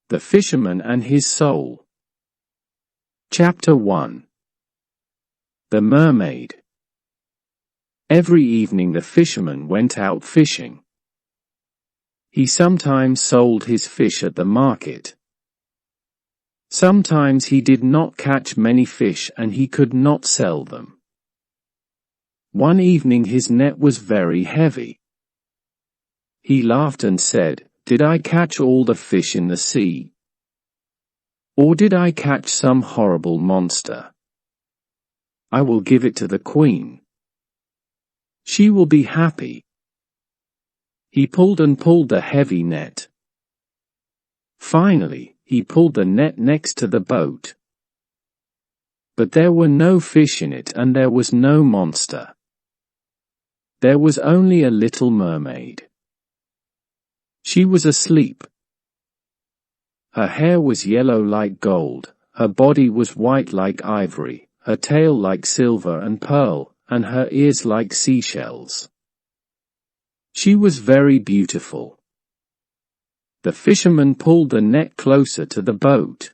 The Fisherman and His Soul. Chapter 1. The Mermaid. Every evening the fisherman went out fishing. He sometimes sold his fish at the market. Sometimes he did not catch many fish and he could not sell them. One evening his net was very heavy. He laughed and said, "Did I catch all the fish in the sea? Or did I catch some horrible monster? I will give it to the queen. She will be happy." He pulled and pulled the heavy net. Finally, he pulled the net next to the boat. But there were no fish in it and there was no monster. There was only a little mermaid. She was asleep. Her hair was yellow like gold, her body was white like ivory, her tail like silver and pearl, and her ears like seashells. She was very beautiful. The fisherman pulled the net closer to the boat.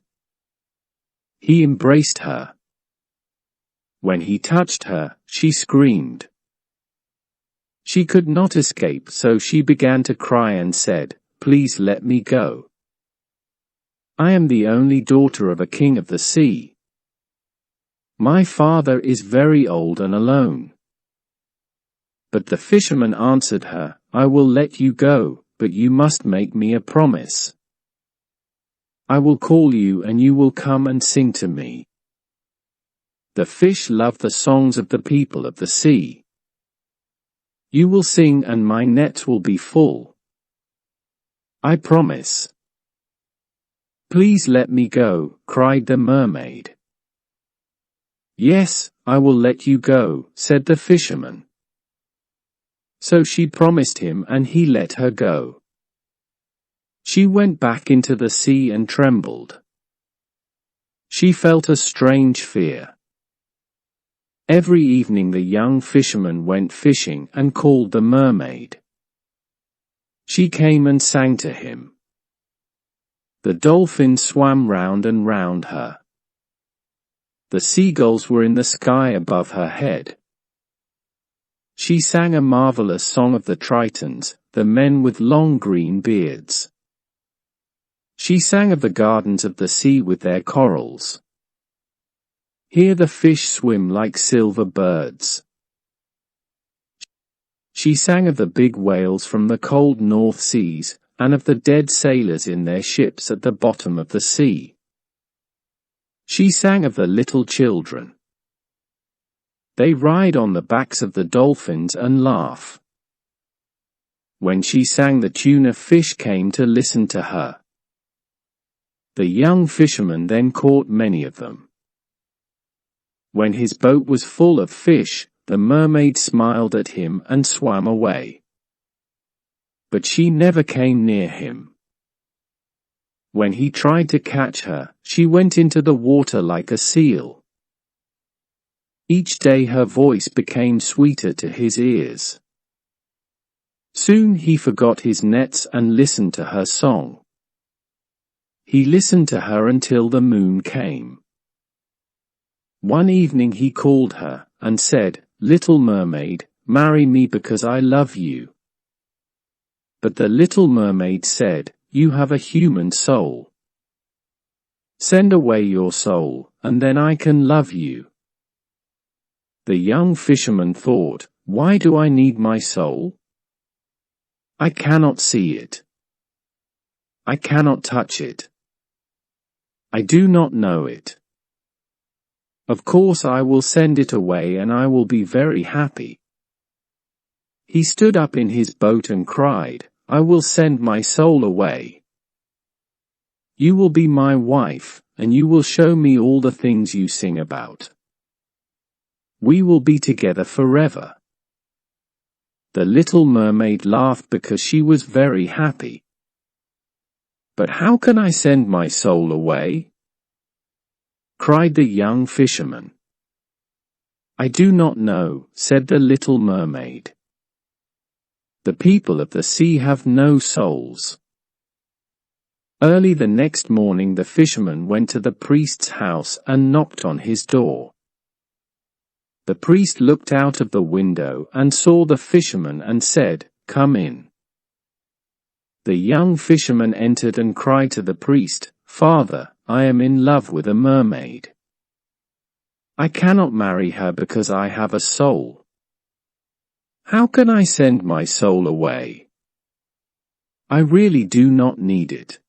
He embraced her. When he touched her, she screamed. She could not escape, so she began to cry and said, "Please let me go. I am the only daughter of a king of the sea. My father is very old and alone." But the fisherman answered her, "I will let you go, but you must make me a promise. I will call you and you will come and sing to me." The fish love the songs of the people of the sea. "You will sing and my nets will be full. I promise." "Please let me go," cried the mermaid. "Yes, I will let you go," said the fisherman. So she promised him and he let her go. She went back into the sea and trembled. She felt a strange fear. Every evening the young fisherman went fishing and called the mermaid. She came and sang to him. The dolphins swam round and round her. The seagulls were in the sky above her head. She sang a marvelous song of the Tritons, the men with long green beards. She sang of the gardens of the sea with their corals. Here the fish swim like silver birds. She sang of the big whales from the cold North Seas, and of the dead sailors in their ships at the bottom of the sea. She sang of the little children. They ride on the backs of the dolphins and laugh. When she sang the tuna fish came to listen to her. The young fisherman then caught many of them. When his boat was full of fish, the mermaid smiled at him and swam away. But she never came near him. When he tried to catch her, she went into the water like a seal. Each day her voice became sweeter to his ears. Soon he forgot his nets and listened to her song. He listened to her until the moon came. One evening he called her, and said, "Little mermaid, marry me because I love you." But the little mermaid said, "You have a human soul. Send away your soul, and then I can love you." The young fisherman thought, "Why do I need my soul? I cannot see it. I cannot touch it. I do not know it. Of course I will send it away and I will be very happy." He stood up in his boat and cried, "I will send my soul away. You will be my wife, and you will show me all the things you sing about. We will be together forever." The little mermaid laughed because she was very happy. "But how can I send my soul away?" cried the young fisherman. "I do not know," said the little mermaid. "The people of the sea have no souls. Early the next morning the fisherman went to the priest's house and knocked on his door. The priest looked out of the window and saw the fisherman and said, "Come in." The young fisherman entered and cried to the priest, "Father, I am in love with a mermaid. I cannot marry her because I have a soul. How can I send my soul away? I really do not need it.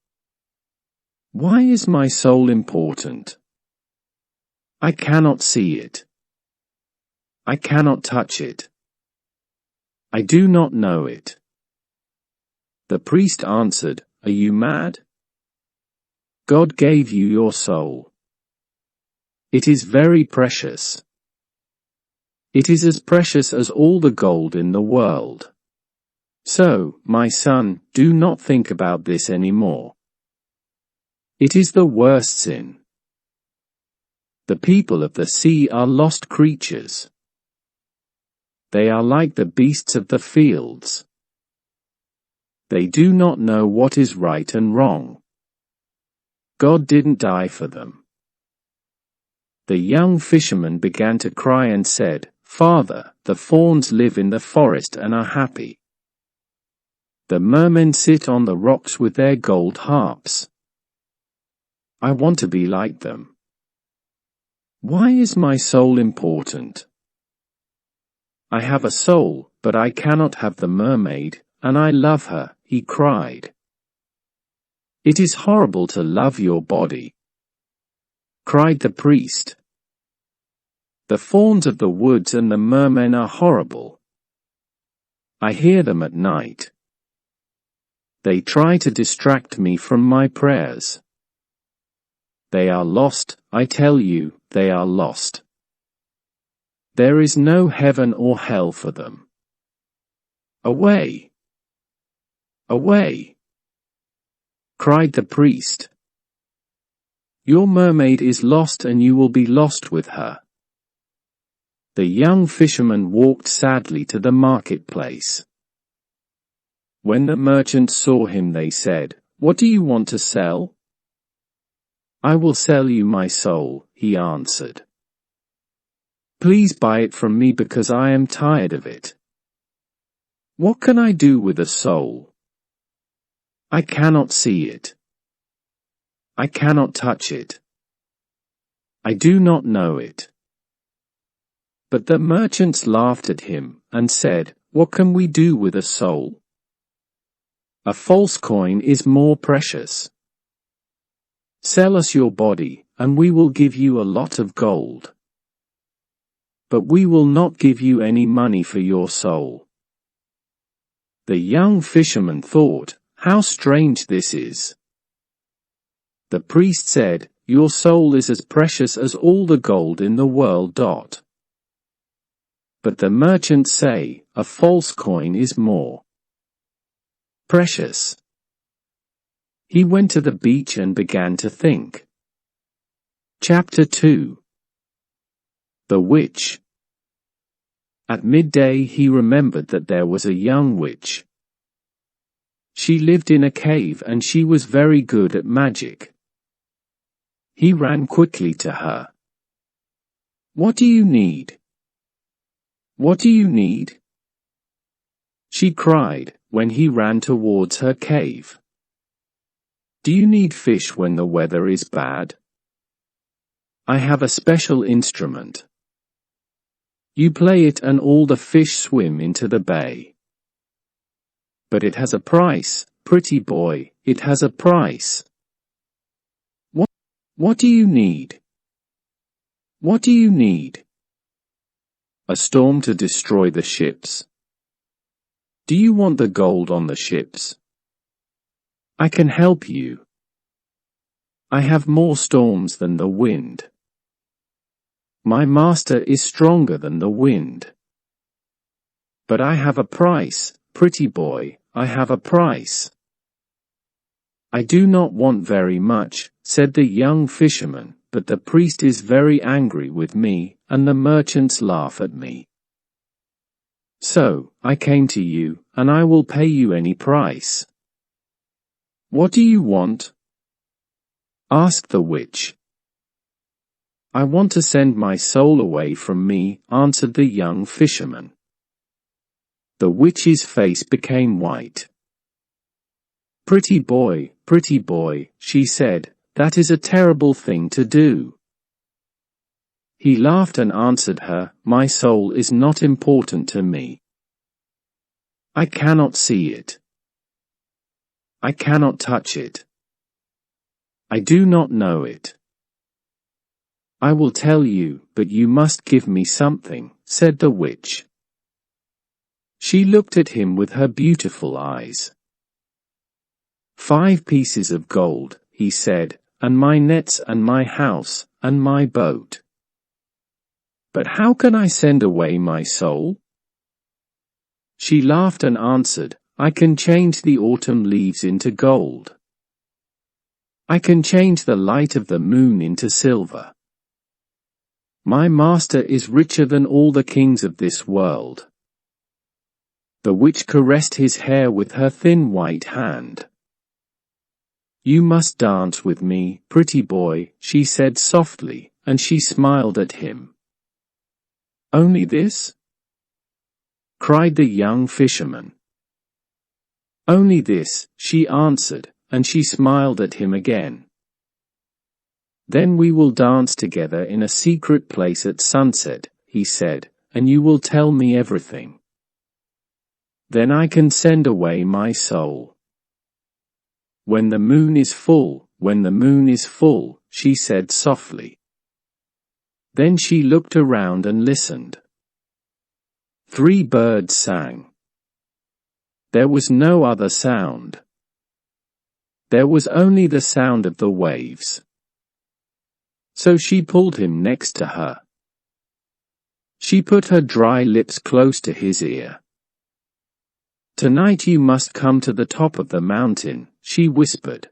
Why is my soul important? I cannot see it. I cannot touch it. I do not know it." The priest answered, "Are you mad? God gave you your soul. It is very precious. It is as precious as all the gold in the world. So, my son, do not think about this anymore. It is the worst sin. The people of the sea are lost creatures. They are like the beasts of the fields. They do not know what is right and wrong. God didn't die for them." The young fisherman began to cry and said, "Father, the fauns live in the forest and are happy. The mermen sit on the rocks with their gold harps. I want to be like them. Why is my soul important? I have a soul, but I cannot have the mermaid, and I love her," he cried. "It is horrible to love your body," cried the priest. "The fauns of the woods and the mermen are horrible. I hear them at night. They try to distract me from my prayers. They are lost, I tell you, they are lost. There is no heaven or hell for them. Away! Away!" cried the priest. "Your mermaid is lost and you will be lost with her." The young fisherman walked sadly to the marketplace. When the merchants saw him they said, "What do you want to sell?" "I will sell you my soul," he answered. "Please buy it from me because I am tired of it." "What can I do with a soul? I cannot see it. I cannot touch it. I do not know it." But the merchants laughed at him and said, "What can we do with a soul? A false coin is more precious. Sell us your body, and we will give you a lot of gold. But we will not give you any money for your soul." The young fisherman thought, "How strange this is." The priest said, "Your soul is as precious as all the gold in the world. But the merchants say, a false coin is more precious." He went to the beach and began to think. Chapter 2. The Witch. At midday he remembered that there was a young witch. She lived in a cave and she was very good at magic. He ran quickly to her. "What do you need? What do you need?" she cried, when he ran towards her cave. "Do you need fish when the weather is bad? I have a special instrument. You play it and all the fish swim into the bay. But it has a price, pretty boy, it has a price." What do you need? What do you need? A storm to destroy the ships. Do you want the gold on the ships? I can help you. I have more storms than the wind. My master is stronger than the wind. But I have a price, pretty boy, I have a price. I do not want very much, said the young fisherman, but the priest is very angry with me, and the merchants laugh at me. So, I came to you, and I will pay you any price. What do you want? asked the witch. I want to send my soul away from me, answered the young fisherman. The witch's face became white. Pretty boy, she said, that is a terrible thing to do. He laughed and answered her, my soul is not important to me. I cannot see it. I cannot touch it. I do not know it. I will tell you, but you must give me something, said the witch. She looked at him with her beautiful eyes. 5 pieces of gold, he said, and my nets and my house, and my boat. But how can I send away my soul? She laughed and answered, I can change the autumn leaves into gold. I can change the light of the moon into silver. My master is richer than all the kings of this world. The witch caressed his hair with her thin white hand. You must dance with me, pretty boy, she said softly, and she smiled at him. Only this? Cried the young fisherman. Only this, she answered, and she smiled at him again. Then we will dance together in a secret place at sunset, he said, and you will tell me everything. Then I can send away my soul. When the moon is full, she said softly. Then she looked around and listened. 3 birds sang. There was no other sound. There was only the sound of the waves. So she pulled him next to her. She put her dry lips close to his ear. Tonight you must come to the top of the mountain, she whispered.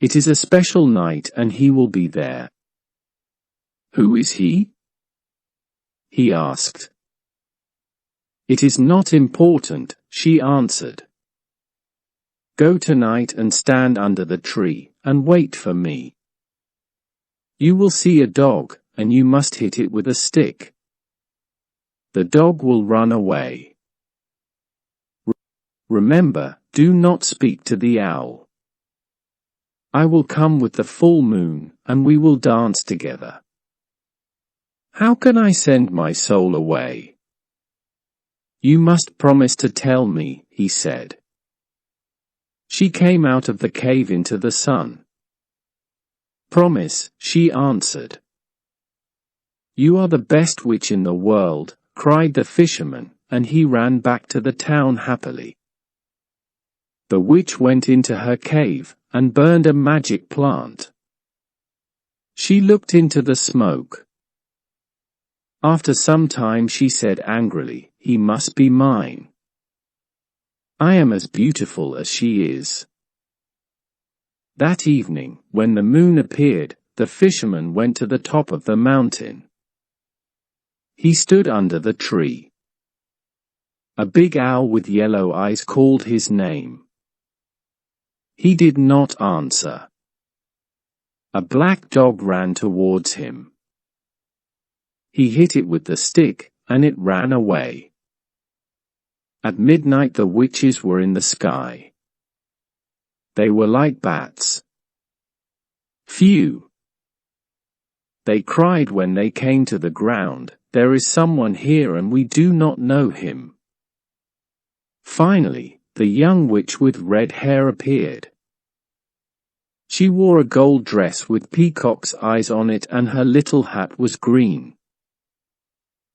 It is a special night and he will be there. Who is he? He asked. It is not important, she answered. Go tonight and stand under the tree, and wait for me. You will see a dog, and you must hit it with a stick. The dog will run away. Remember, do not speak to the owl. I will come with the full moon, and we will dance together. How can I send my soul away? You must promise to tell me, he said. She came out of the cave into the sun. Promise, she answered. You are the best witch in the world, cried the fisherman, and he ran back to the town happily. The witch went into her cave, and burned a magic plant. She looked into the smoke. After some time she said angrily, he must be mine. I am as beautiful as she is. That evening, when the moon appeared, the fisherman went to the top of the mountain. He stood under the tree. A big owl with yellow eyes called his name. He did not answer. A black dog ran towards him. He hit it with the stick, and it ran away. At midnight the witches were in the sky. They were like bats. Phew! They cried when they came to the ground, there is someone here and we do not know him. Finally, the young witch with red hair appeared. She wore a gold dress with peacock's eyes on it and her little hat was green.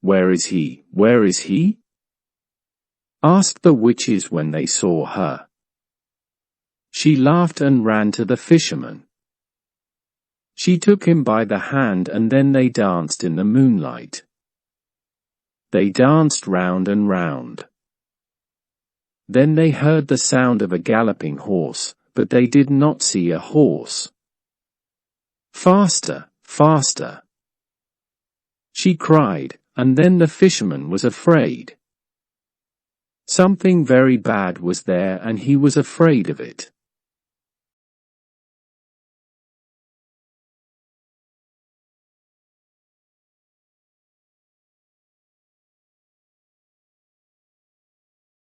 Where is he? Where is he? Asked the witches when they saw her. She laughed and ran to the fisherman. She took him by the hand and then they danced in the moonlight. They danced round and round. Then they heard the sound of a galloping horse, but they did not see a horse. Faster, faster! She cried, and then the fisherman was afraid. Something very bad was there and he was afraid of it.